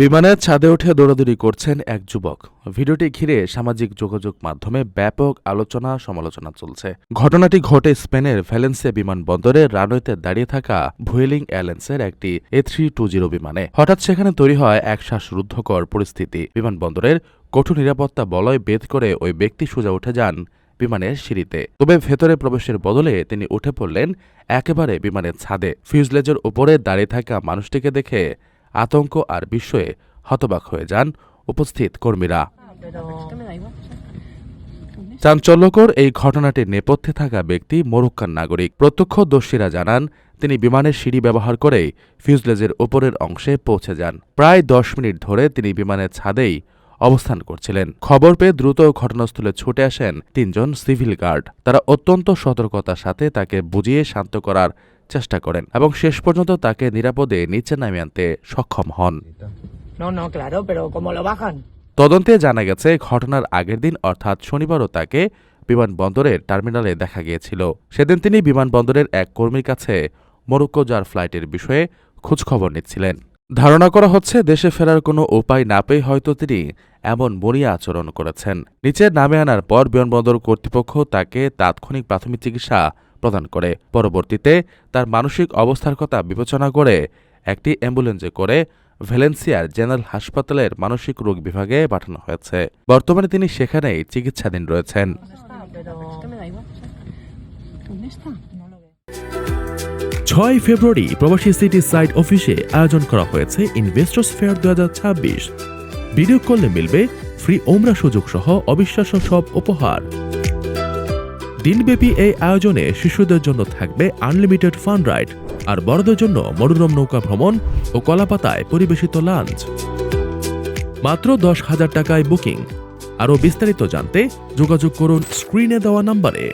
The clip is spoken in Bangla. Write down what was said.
বিমানের ছাদে উঠে দৌড়াদৌড়ি করছেন এক যুবক। ভিডিওটি ঘিরে সামাজিক যোগাযোগ মাধ্যমে ব্যাপক আলোচনা সমালোচনা চলছে। ঘটনাটি ঘটে স্পেনের ভ্যালেন্সিয়া বিমানবন্দরে রানওয়েতে দাঁড়িয়ে থাকা ভুয়েলিং এয়ারলাইন্সের একটি A320 বিমানে। হঠাৎ সেখানে তৈরি হয় এক শ্বাসরুদ্ধকর পরিস্থিতি। বিমানবন্দরের কঠোর নিরাপত্তা বলয় ভেদ করে ওই ব্যক্তি সোজা উঠে যান বিমানের সিঁড়িতে। তবে ভেতরে প্রবেশের বদলে তিনি উঠে পড়লেন একেবারে বিমানের ছাদে। ফিউজলেজের উপরে দাঁড়িয়ে থাকা মানুষটিকে দেখে আতঙ্ক আর বিস্ময়ে হতবাক হয়ে যান উপস্থিত কর্মীরা। চাঞ্চল্যকর এই ঘটনাটির নেপথ্যে থাকা ব্যক্তি মরক্কান নাগরিক। প্রত্যক্ষদর্শীরা জানান তিনি বিমানের সিঁড়ি ব্যবহার করেই ফিউজলেজের ওপরের অংশে পৌঁছে যান। প্রায় 10 মিনিট ধরে তিনি বিমানের ছাদেই অবস্থান করছিলেন। খবর পেয়ে দ্রুত ঘটনাস্থলে ছুটে আসেন 3 জন সিভিল গার্ড। তারা অত্যন্ত সতর্কতার সাথে তাকে বুঝিয়ে শান্ত করার চেষ্টা করেন এবং শেষ পর্যন্ত তাকে নিরাপদে নিচে নামিয়ে আনতে সক্ষম হন। তদন্তে জানা গেছে, ঘটনার আগের দিন অর্থাৎ শনিবারও তাকে বিমানবন্দরের টার্মিনালে দেখা গিয়েছিল। সেদিন তিনি বিমানবন্দরের এক কর্মীর কাছে মরক্কো যাওয়ার ফ্লাইটের বিষয়ে খোঁজখবর নিচ্ছিলেন। ধারণা করা হচ্ছে দেশে ফেরার কোনো উপায় না পেয়ে হয়তো তিনি এমন মরিয়া আচরণ করেছেন। নিচে নামে আনার পর বিমানবন্দর কর্তৃপক্ষ তাকে তাৎক্ষণিক প্রাথমিক চিকিৎসা প্রদান করে। পরবর্তীতে তার মানসিক অবস্থার কথা বিবেচনা করে একটি অ্যাম্বুলেন্সে করে ভ্যালেন্সিয়ার জেনারেল হাসপাতালের মানসিক রোগ বিভাগে পাঠানো হয়েছে। বর্তমানে তিনি সেখানেই চিকিৎসাধীন রয়েছেন। 6 ফেব্রুয়ারি প্রবাসী সিটি সাইট অফিসে আয়োজন করা হয়েছে ইনভেস্টর্স ফেয়ার 2026। ভিডিও কলে মিলবে ফ্রি ওমরা সুযোগ সহ অবিশ্বাস্য সব উপহার। দিনব্যাপী এই আয়োজনে শিশুদের জন্য থাকবে আনলিমিটেড ফান রাইড আর বড়দের জন্য মনোরম নৌকা ভ্রমণ ও কলাপাতায় পরিবেশিত লাঞ্চ। মাত্র 10,000 টাকায় বুকিং। আরও বিস্তারিত জানতে যোগাযোগ করুন স্ক্রিনে দেওয়া নম্বরে।